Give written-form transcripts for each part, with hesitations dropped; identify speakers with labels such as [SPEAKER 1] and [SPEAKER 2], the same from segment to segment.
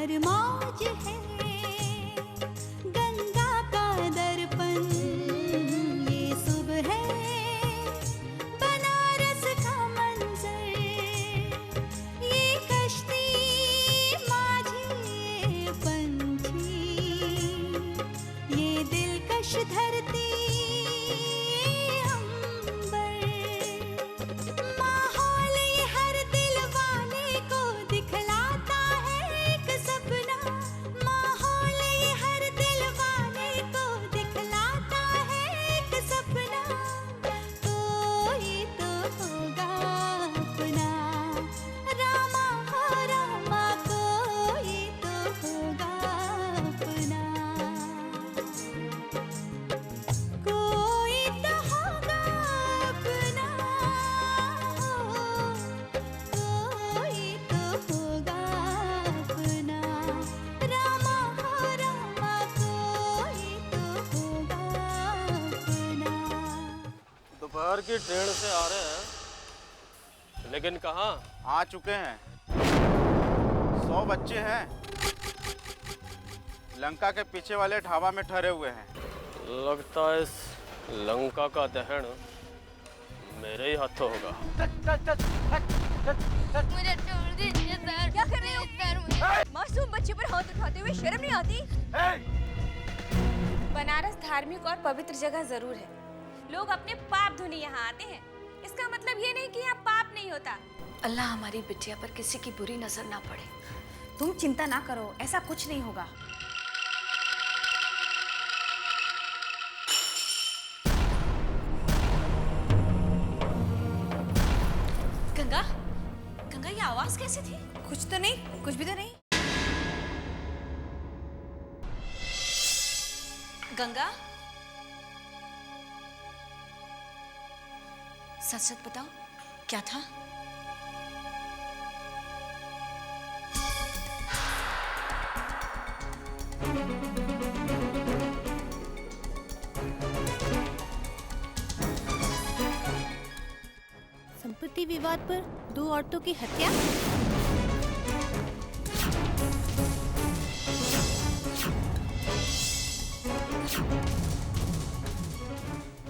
[SPEAKER 1] पर मौज है, गंगा का दर्पण ये सुबह है, बनारस का मंजर ये कश्ती माझी पंछी, ये दिलकश धरती
[SPEAKER 2] दोपहर की ट्रेन से आ रहे हैं, लेकिन कहाँ?
[SPEAKER 3] आ चुके हैं। 100 बच्चे हैं, लंका के पीछे वाले ढाबा में ठहरे हुए हैं।
[SPEAKER 2] लगता है इस लंका का दहन मेरे ही हाथों होगा।
[SPEAKER 4] मुझे छोड़ दीजिए सर। क्या कर रहे हो सर? मासूम बच्चे पर हाथ उठाते हुए शर्म नहीं आती? बनारस धार्मिक और पवित्र जगह जरूर है, लोग अपने पाप धोने यहाँ आते हैं, इसका मतलब ये नहीं कि यहाँ पाप नहीं होता।
[SPEAKER 5] अल्लाह हमारी बिटिया पर किसी की बुरी नजर ना पड़े।
[SPEAKER 6] तुम चिंता ना करो, ऐसा कुछ नहीं होगा।
[SPEAKER 5] गंगा, गंगा ये आवाज कैसी थी?
[SPEAKER 6] कुछ तो नहीं, कुछ भी तो नहीं।
[SPEAKER 5] गंगा, सच सच बताओ, क्या था?
[SPEAKER 1] संपत्ति विवाद पर 2 औरतों की हत्या।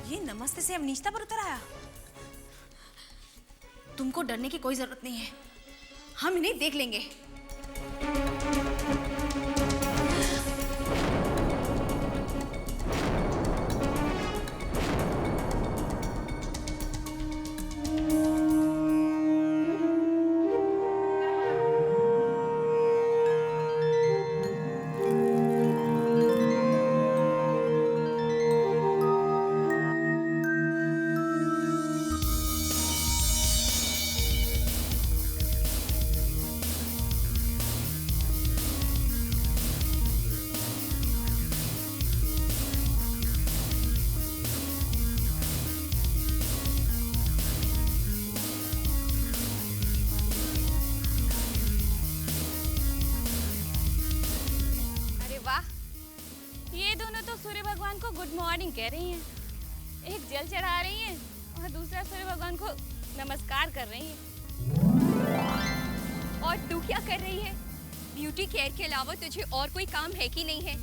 [SPEAKER 6] ये नमस्ते से अमनीशता पर उतर आया। तुमको डरने की कोई जरूरत नहीं है, हम इन्हें देख लेंगे।
[SPEAKER 4] ये दोनों तो सूर्य भगवान को गुड मॉर्निंग कह रही हैं। एक जल चढ़ा रही हैं और दूसरा सूर्य भगवान को नमस्कार कर रही हैं। और तू क्या कर रही है? ब्यूटी केयर के अलावा तुझे और कोई काम है कि नहीं है?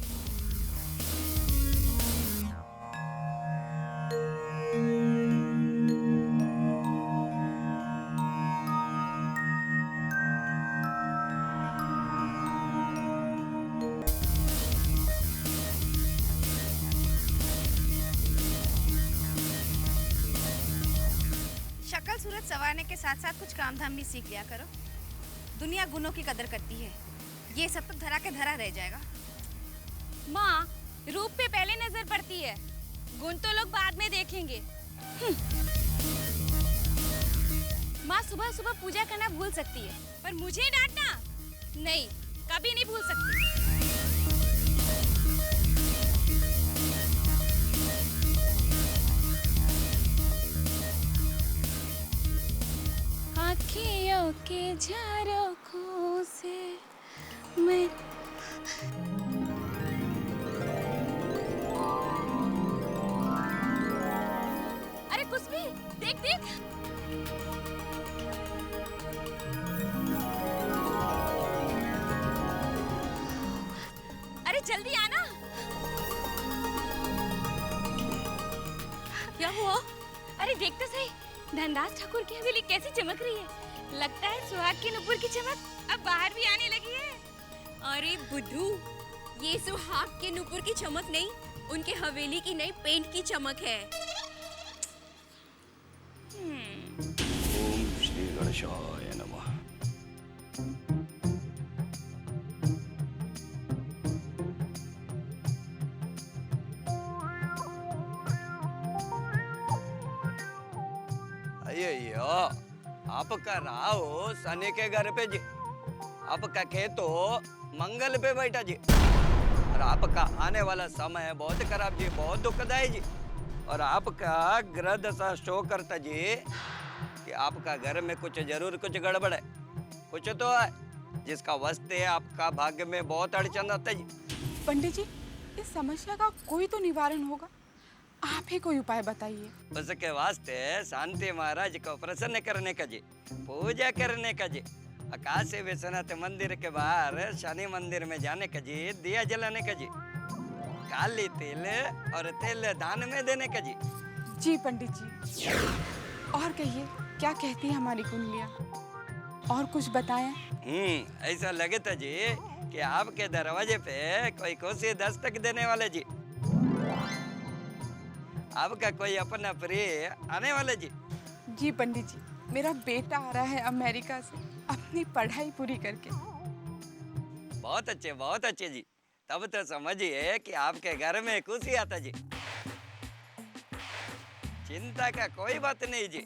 [SPEAKER 6] शक्ल सूरत संवारने के साथ साथ कुछ काम धाम भी सीख लिया करो। दुनिया गुणों की कदर करती है, ये सब तो धरा के धरा रह जाएगा।
[SPEAKER 4] माँ, रूप पे पहले नजर पड़ती है, गुण तो लोग बाद में देखेंगे। माँ सुबह सुबह पूजा करना भूल सकती है, पर मुझे डांटना नहीं, कभी नहीं भूल सकती। आँखियों के झरोखों से मैं अरे कुछ भी देख देख। जल्दी आना।
[SPEAKER 5] क्या हुआ?
[SPEAKER 4] अरे देख तो सही, धनदास ठाकुर की हवेली कैसी चमक रही है। लगता है सुहाग के नुपुर की चमक अब बाहर भी आने लगी है।
[SPEAKER 5] अरे बुद्धू, ये सुहाग के नुपुर की चमक नहीं, उनके हवेली की नई पेंट की चमक है।
[SPEAKER 7] ओम श्री गणेशाय नमः। अయ్యయ్యో, आपका राव शनि के घर पे जी, आपका खेतो मंगल पे बैठा जी, और आपका आने वाला समय बहुत खराब जी, बहुत दुखदाई जी। और आपका ग्रह दशा शो करता जी कि आपका घर में कुछ जरूर कुछ गड़बड़ है, कुछ तो है जिसका वास्ते आपका भाग्य में बहुत अड़चन आता है जी।
[SPEAKER 8] पंडित जी, इस समस्या का कोई तो निवारण होगा, आप ही कोई उपाय बताइए।
[SPEAKER 7] उसके वास्ते शांति महाराज को प्रसन्न करने का जी, पूजा करने का जी, काशी विश्वनाथ मंदिर के बाहर शनि मंदिर में जाने का जी, दिया जलाने का जी, काली तिल और तिल दान में देने का जी।
[SPEAKER 8] जी पंडित जी, और कहिए क्या कहती है हमारी कुंडलियाँ, और कुछ बताएं।
[SPEAKER 7] ऐसा लगे था जी कि आपके दरवाजे पे कोई खुशी दस्तक देने वाले जी, आपका कोई अपना प्रिय आने वाले जी।
[SPEAKER 8] जी पंडित जी, मेरा बेटा आ रहा है अमेरिका से अपनी पढ़ाई पूरी करके।
[SPEAKER 7] बहुत अच्छे जी, तब तो समझिए कि आपके घर में खुशी आता जी। चिंता का कोई बात नहीं जी,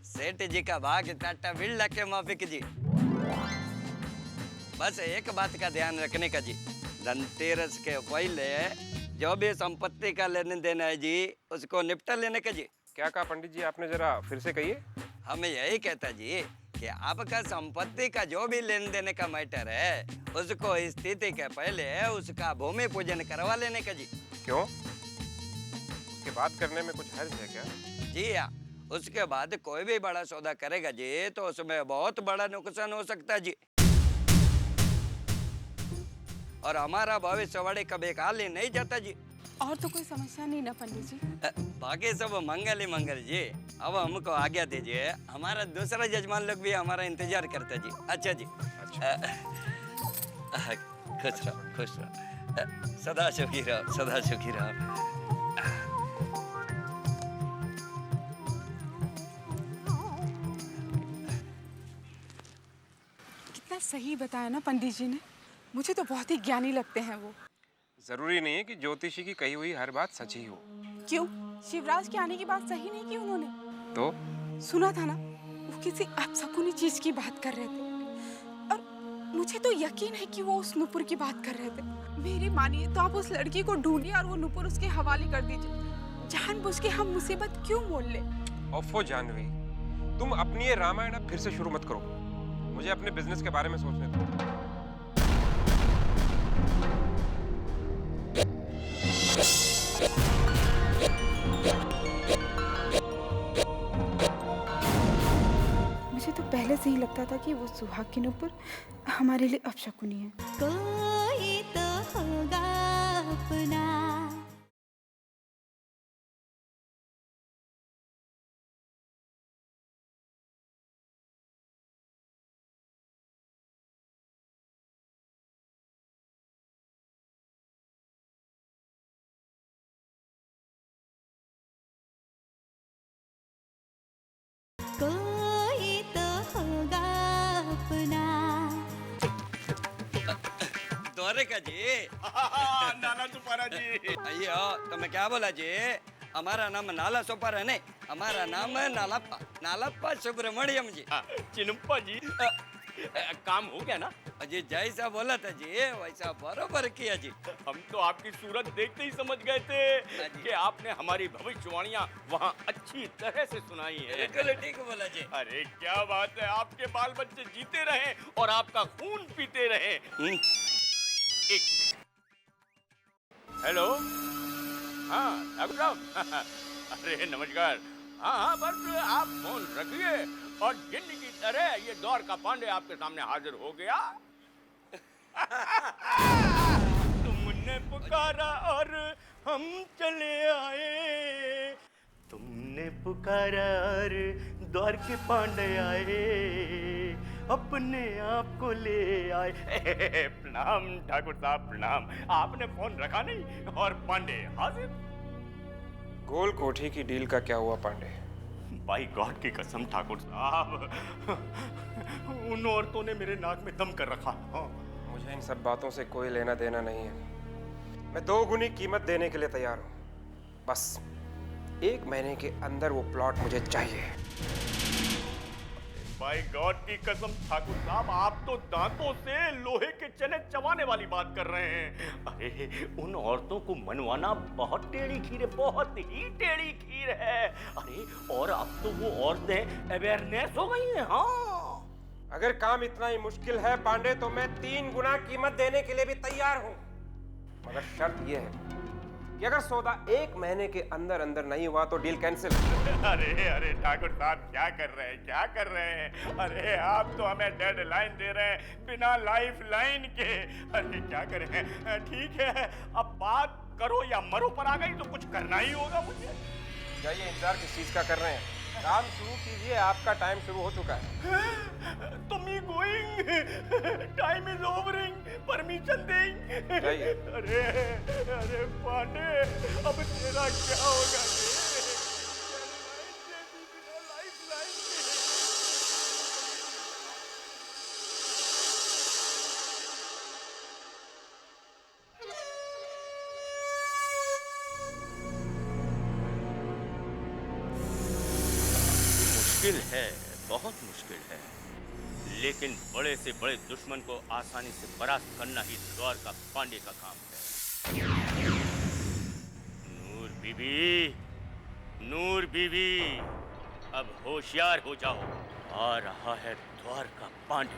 [SPEAKER 7] सेठ जी का भाग टाटा बिरला के माफिक जी। बस एक बात का ध्यान रखने का जी, धनतेरस के पहले जो भी संपत्ति का लेने देना है जी, उसको निपटा लेने का जी।
[SPEAKER 9] क्या कहा पंडित जी आपने, जरा फिर से कहिए।
[SPEAKER 7] हमें यही कहता जी कि आपका संपत्ति का जो भी लेन देने का मैटर है, उसको स्थिति के पहले उसका भूमि पूजन करवा लेने का जी।
[SPEAKER 9] क्यों, उसके बाद करने में कुछ हर्ज है क्या?
[SPEAKER 7] जी हाँ, उसके बाद कोई भी बड़ा सौदा करेगा जी तो उसमें बहुत बड़ा नुकसान हो सकता है जी, और हमारा भविष्यवाणी कभी खाली नहीं जाता जी।
[SPEAKER 8] और तो कोई समस्या नहीं ना पंडित जी?
[SPEAKER 7] बाकी सब मंगल ही मंगल जी। अब हमको आज्ञा दीजिए, हमारा दूसरा जजमान लोग भी हमारा इंतजार करते जी। अच्छा जी। खुश रहो, खुश रहो, सदा सुखी रहो, सदा सुखी रहो।
[SPEAKER 8] कितना सही बताया ना पंडित जी ने, मुझे तो बहुत ही ज्ञानी लगते हैं वो।
[SPEAKER 9] जरूरी नहीं है कि ज्योतिषी की कही हुई हर बात सच ही हो।
[SPEAKER 8] क्यों, शिवराज के आने की बात सही नहीं की उन्होंने?
[SPEAKER 9] तो
[SPEAKER 8] सुना था ना, वो किसी अपशकुनी चीज की बात कर रहे थे, और मुझे तो यकीन है कि वो उस नुपुर की बात कर रहे थे। मेरी मानिए तो आप उस लड़की को ढूंढिए और वो नुपुर उसके हवाले कर दीजिए। जानबूझ के हम मुसीबत क्यों मोल ले?
[SPEAKER 9] ओफो जानवी, तुम अपनी ये रामायण अब फिर से शुरू मत करो, मुझे अपने बिजनेस के बारे में सोचने दो।
[SPEAKER 8] मुझे तो पहले से ही लगता था कि वो सुहाग के नुपुर हमारे लिए अपशकुनी है।
[SPEAKER 1] कोई तो होगा अपना। कोई तो होगा अपना।
[SPEAKER 7] द्वारे का जी।
[SPEAKER 3] नाना सुपारा जी।
[SPEAKER 7] अयो, तो मैं क्या बोला जी, हमारा नाम नाला सोपारा है नहीं, हमारा नाम है नालाप्पा, नालाप्पा सुब्रमण्यम जी।
[SPEAKER 2] चिनुप्पा जी, काम हो गया ना?
[SPEAKER 7] जी जैसा बोला था जी वैसा बरोबर किया जी।
[SPEAKER 2] हम तो आपकी सूरत देखते ही समझ गए थे कि आपने हमारी भविष्यवाणियाँ वहाँ अच्छी तरह से सुनाई है।
[SPEAKER 7] बिल्कुल ठीक बोला जी।
[SPEAKER 2] अरे क्या बात है, आपके बाल बच्चे जीते रहे और आपका खून पीते रहे। हेलो, हाँ ठाकुर साहब। अरे नमस्कार। हाँ बस आप फोन रखिए और जिंदगी की तरह ये दौर का पांडे आपके सामने हाजिर हो गया। तुमने
[SPEAKER 3] हम चले आए। तुमने पुकारा और द्वार के पांडे आए, अपने आप को ले आए। प्रणाम ठाकुर साहब, प्रणाम। आपने फोन रखा नहीं और पांडे हाजिर।
[SPEAKER 9] गोल कोठी की डील का क्या हुआ पांडे?
[SPEAKER 3] बाई गॉड की कसम ठाकुर साहब, उन औरतों ने मेरे नाक में दम कर रखा।
[SPEAKER 9] मुझे इन सब बातों से कोई लेना देना नहीं है। मैं 2 गुनी कीमत देने के लिए तैयार हूँ। बस 1 महीने के अंदर वो प्लॉट मुझे चाहिए।
[SPEAKER 3] बाई गॉड की कसम ठाकुर साहब, आप तो दांतों से लोहे के चने चबाने वाली बात कर रहे हैं। अरे उन औरतों को मनवाना बहुत टेढ़ी खीर है, बहुत ही टेढ़ी खीर है। अरे और अब तो वो औरतें अवेयरनेस हो गई हैं। हाँ,
[SPEAKER 9] अगर काम इतना ही मुश्किल है पांडे तो मैं 3 गुना कीमत देने के लिए भी तैयार हूँ, मगर शर्त यह है कि अगर सौदा 1 महीने के अंदर अंदर नहीं हुआ तो डील कैंसिल।
[SPEAKER 3] अरे अरे ठाकुर साहब, क्या कर रहे हैं, क्या कर रहे हैं? अरे आप तो हमें डेडलाइन दे रहे हैं बिना लाइफ लाइन के। अरे क्या करें? ठीक है, अब बात करो या मरो पर आ गई तो कुछ करना ही होगा मुझे।
[SPEAKER 9] जाइए, इंतजार किस चीज का कर रहे हैं? काम शुरू कीजिए, आपका टाइम शुरू हो चुका है।
[SPEAKER 3] तो me going, time is ovarian, permission देंगे। अरे अरे पांडे, अब तेरा क्या होगा?
[SPEAKER 2] मुश्किल है, बहुत मुश्किल है, लेकिन बड़े से बड़े दुश्मन को आसानी से परास्त करना ही द्वारका पांडे का काम है। नूर बीबी, नूर बीबी, अब होशियार हो जाओ, आ रहा है द्वारका पांडे।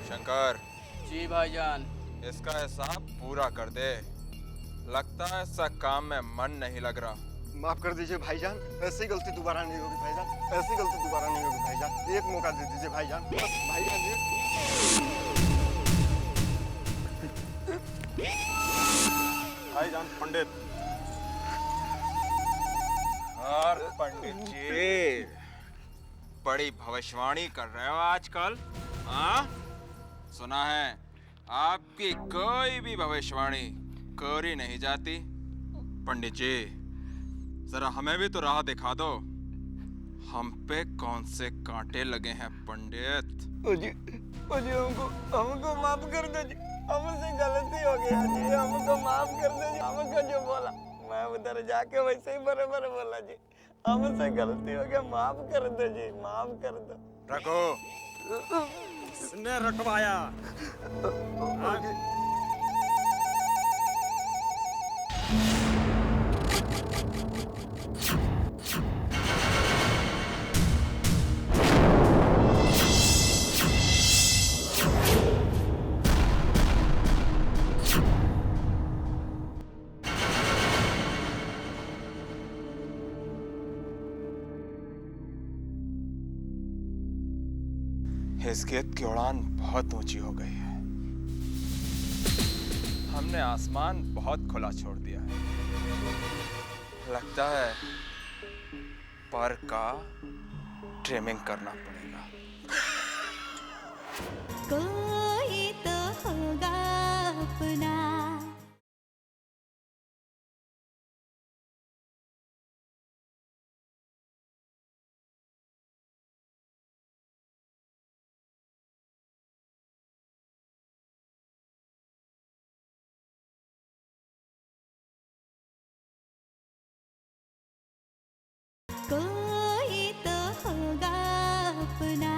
[SPEAKER 10] शंकर
[SPEAKER 11] जी भाईजान।
[SPEAKER 10] इसका हिसाब पूरा कर दे। लगता है इसका काम में मन नहीं लग रहा।
[SPEAKER 12] माफ कर दीजिए भाईजान, ऐसी गलती दोबारा नहीं होगी भाईजान, ऐसी गलती दोबारा नहीं होगी भाईजान। एक मौका दे दीजिए भाईजान, बस भाईजान।
[SPEAKER 3] भाईजान पंडित।
[SPEAKER 10] और पंडित जी, बड़ी भविष्यवाणी कर रहे हो आजकल, हाँ? सुना है आपकी कोई भी भविष्यवाणी कोरी नहीं जाती। पंडित जी, जरा हमें भी तो राह दिखा दो। हम पे कौन से कांटे लगे हैं पंडित?
[SPEAKER 7] जी हमको माफ कर दो जी, हमसे गलती हो गया जी, हमको माफ कर दो जी। हमको जो बोला मैं उधर जाके वैसे ही बराबर बोला जी, हमसे गलती हो गया, माफ कर दो जी, माफ कर दो।
[SPEAKER 10] रखो।
[SPEAKER 11] किसने रखवाया?
[SPEAKER 10] इस गेंद की उड़ान बहुत ऊंची हो गई है। हमने आसमान बहुत खुला छोड़ दिया है। लगता है पर का ट्रिमिंग करना पड़ेगा।
[SPEAKER 1] कोई तो होगा अपना। कोई तो होगा अपना।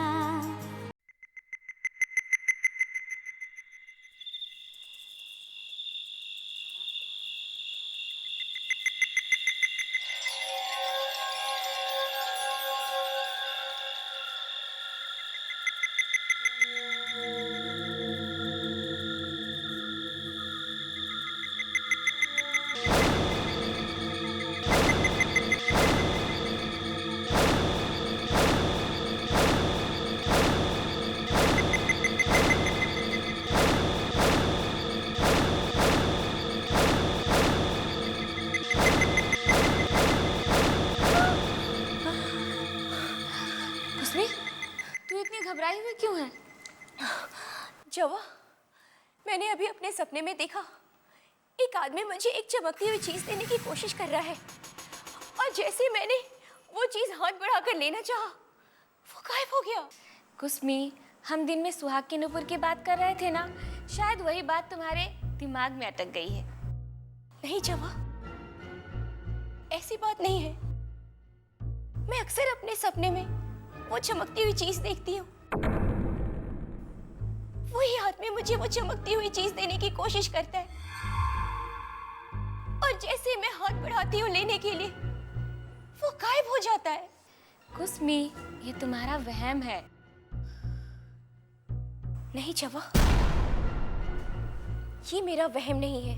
[SPEAKER 5] जवा, मैंने अभी अपने सपने में देखा एक आदमी मुझे एक चमकती हुई चीज देने की कोशिश कर रहा है, और जैसे मैंने वो चीज हाथ बढ़ाकर लेना चाहा, वो गायब हो गया। कुसमी, हम दिन में सुहाग के नुपुर की बात कर रहे थे ना, शायद वही बात तुम्हारे दिमाग में अटक गई है। नहीं जवा, ऐसी बात नहीं है। मैं अक्सर अपने सपने में वो चमकती हुई चीज देखती हूँ। वही आदमी मुझे वो चमकती हुई चीज देने की कोशिश करता है, और जैसे मैं हाथ बढ़ाती हूँ लेने के लिए, वो गायब हो जाता है। कुसमी, ये तुम्हारा वहम है। नहीं जवा, ये मेरा वहम नहीं है,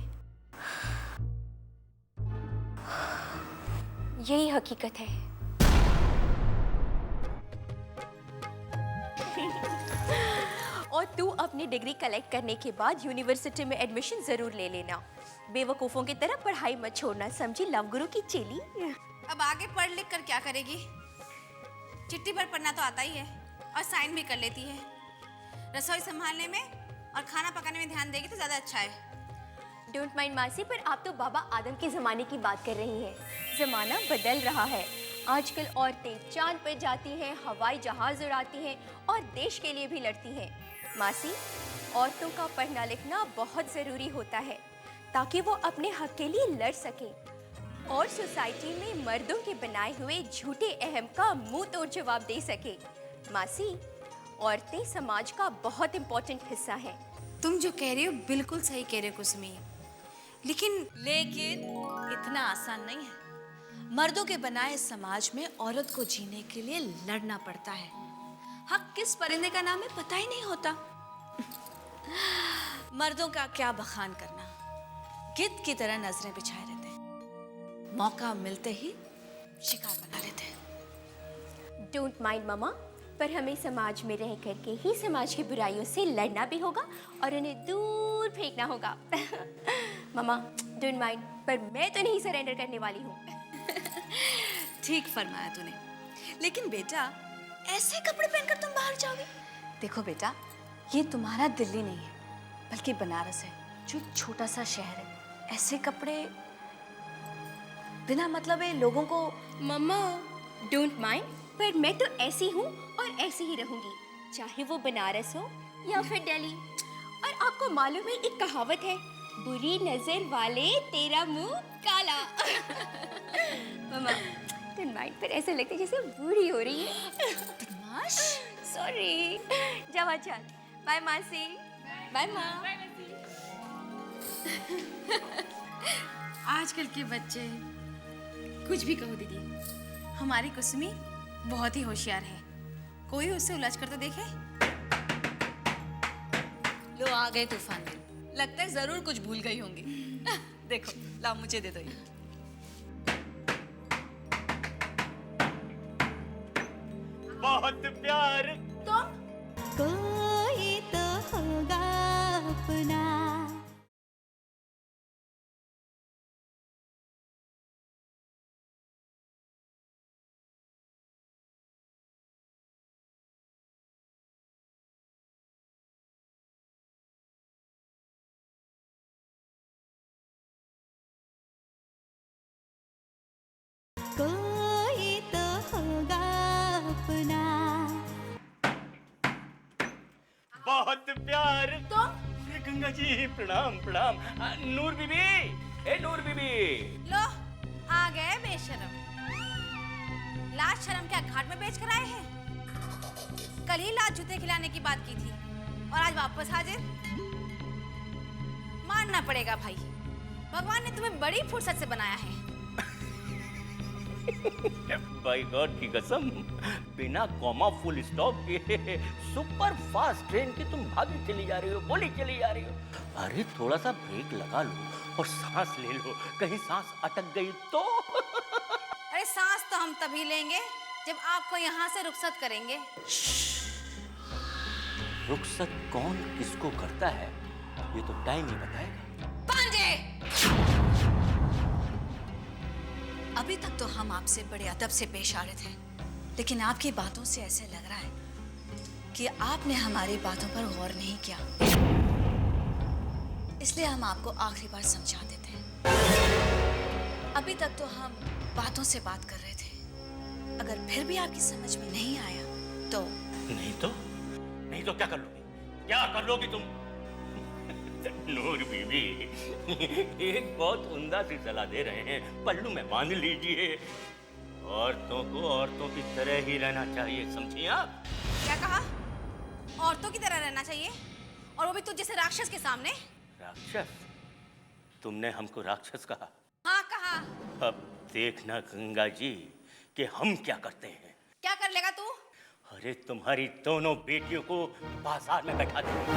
[SPEAKER 5] यही हकीकत है। और तू अपनी डिग्री कलेक्ट करने के बाद यूनिवर्सिटी में एडमिशन जरूर ले लेना। बेवकूफों की तरह पढ़ाई मत छोड़ना, समझी लव गुरु की चेली।
[SPEAKER 6] अब आगे पढ़ लिख कर क्या करेगी? चिट्ठी पर पढ़ना तो आता ही है और साइन भी कर लेती है। रसोई संभालने में और खाना पकाने में ध्यान देगी तो ज़्यादा अच्छा है।
[SPEAKER 5] डोंट माइंड मासी, पर आप तो बाबा आदम के ज़माने की बात कर रही हैं। ज़माना बदल रहा है। आजकल औरतें चांद पर जाती हैं, हवाई जहाज उड़ाती हैं और देश के लिए भी लड़ती हैं। मासी, औरतों का पढ़ना लिखना बहुत ज़रूरी होता है ताकि वो अपने हक के लिए लड़ सकें और सोसाइटी में मर्दों के बनाए हुए झूठे अहम का मुंह तोड़ जवाब दे सके। मासी, औरतें समाज का बहुत इम्पोर्टेंट हिस्सा है।
[SPEAKER 6] तुम जो कह रही हो बिल्कुल सही कह रहे हो कुसुमी, लेकिन
[SPEAKER 13] इतना आसान नहीं है। मर्दों के बनाए समाज में औरत को जीने के लिए लड़ना पड़ता है। हक किस परिंदे का नाम है पता ही नहीं होता। मर्दों का क्या बखान करना, गिद्ध की तरह नजरें बिछाए रहते हैं, मौका मिलते ही शिकार बना लेते हैं।
[SPEAKER 5] डोंट माइंड मामा, पर हमें समाज में रह करके ही समाज की बुराइयों से लड़ना भी होगा और उन्हें दूर फेंकना होगा। मामा डोंट माइंड, पर मैं तो नहीं सरेंडर करने वाली हूँ।
[SPEAKER 13] ठीक फरमाया तूने, लेकिन बेटा ऐसे कपड़े पहनकर तुम बाहर जाओगे? देखो बेटा, ये तुम्हारा दिल्ली नहीं है बल्कि बनारस है, जो एक छोटा सा शहर है। ऐसे कपड़े बिना मतलब है लोगों को।
[SPEAKER 5] मम्मा डोंट माइंड, पर मैं तो ऐसी हूँ और ऐसी ही रहूंगी, चाहे वो बनारस हो या फिर दिल्ली। और आपको मालूम है एक कहावत है, बुरी नजर वाले तेरा मुंह काला। मम्मा डोंट माइंड, पर ऐसे लगता है जैसे बूढ़ी हो रही है।
[SPEAKER 13] बदमाश।
[SPEAKER 5] सॉरी। जावा चल। बाय मासी। बाय माँ।
[SPEAKER 6] आजकल के बच्चे कुछ भी कहो दीदी, हमारी कुसुमी बहुत ही होशियार है। कोई उससे उलझ कर तो देखे।
[SPEAKER 13] लो आ गए तूफान में, लगता है जरूर कुछ भूल गई होंगी। देखो ला, मुझे दे दो ये।
[SPEAKER 3] बहुत प्यार
[SPEAKER 1] कोई तो होगा अपना। कोई तो होगा अपना।
[SPEAKER 3] बहुत प्यार ये गंगा जी, प्रणाम प्रणाम। नूर बीबी, ए नूर बीबी।
[SPEAKER 6] लो आ गए बेशरम। लाज शर्म क्या घाट में बेच कर आए हैं? कल ही लाज जूते खिलाने की बात की थी और आज वापस हाजिर। मानना पड़ेगा भाई, भगवान ने तुम्हें बड़ी फुर्सत से बनाया है।
[SPEAKER 3] बाय गॉड की कसम, बिना कॉमा फुल स्टॉप के सुपर फास्ट ट्रेन की तुम भागी चली जा रही हो, बोली चली जा रही हो। अरे थोड़ा सा ब्रेक लगा लो और सांस ले लो, कहीं सांस अटक गई तो।
[SPEAKER 6] अरे सांस तो हम तभी लेंगे जब आपको यहाँ से रुखसत करेंगे।
[SPEAKER 3] रुखसत कौन किसको करता है ये तो टाइम ही बताएगा।
[SPEAKER 13] पांडे, अभी तक तो हम आपसे बड़े अदब से पेश आ रहे थे, लेकिन आपकी बातों से ऐसे लग रहा है कि आपने हमारी बातों पर गौर नहीं किया, इसलिए हम आपको आखिरी बार समझा देते हैं। अभी तक तो हम बातों से बात कर रहे थे, अगर फिर भी आपकी समझ में नहीं आया तो
[SPEAKER 2] नहीं तो क्या कर लोगी? क्या कर लोगी तुम? नूर बीबी, एक बहुत उम्दा सी सलाह दे रहे हैं, पल्लू में बांध लीजिए। औरतों को औरतों की तरह ही रहना चाहिए, समझिए आप?
[SPEAKER 6] क्या कहा? औरतों की तरह रहना चाहिए, और वो भी तुझ जैसे राक्षस के सामने?
[SPEAKER 2] राक्षस? तुमने हमको राक्षस कहा?
[SPEAKER 6] हाँ कहा।
[SPEAKER 2] अब देखना गंगा जी कि हम क्या करते हैं।
[SPEAKER 6] क्या कर लेगा तू?
[SPEAKER 2] अरे तुम्हारी दोनों बेटियों को बाजार में बैठा देंगे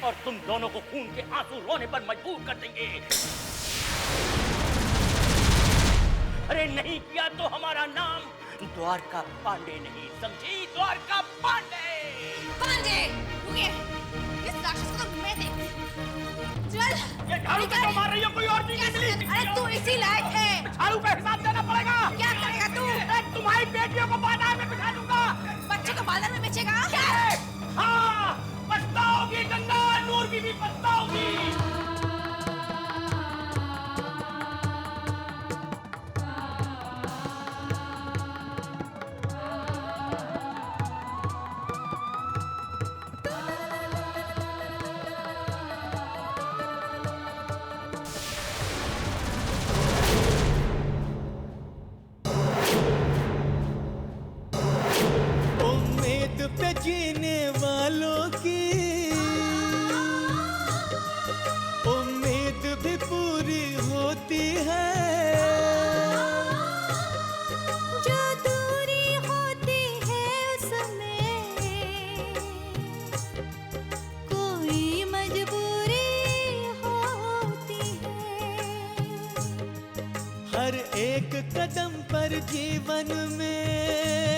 [SPEAKER 2] और तुम दोनों को खून के आंसू रोने पर मजबूर कर देंगे। अरे नहीं किया तो हमारा नाम द्वारका पांडे नहीं, समझी? द्वारका पांडे।
[SPEAKER 6] पांडे, रुकिए, इस राक्षस को तो मैं देखती हूँ। चल।
[SPEAKER 3] ये झाड़ू क्यों मार रही हो? कोई और नहीं निकली?
[SPEAKER 6] अरे तू इसी लायक है।
[SPEAKER 3] झाड़ू का हिसाब देना पड़ेगा।
[SPEAKER 6] क्या करेगा तू?
[SPEAKER 3] तुम्हारी बेटियों को बाजार में बिठा दूंगा।
[SPEAKER 6] बच्चों को बाजार में बेचेगा?
[SPEAKER 3] क्या? हाँ, पछताओगी गंगा, नूर बीबी पछताओगी।
[SPEAKER 14] जीने वालों की उम्मीद भी पूरी होती है,
[SPEAKER 1] जो दूरी होती है उसमें कोई मजबूरी होती है।
[SPEAKER 14] हर एक कदम पर जीवन में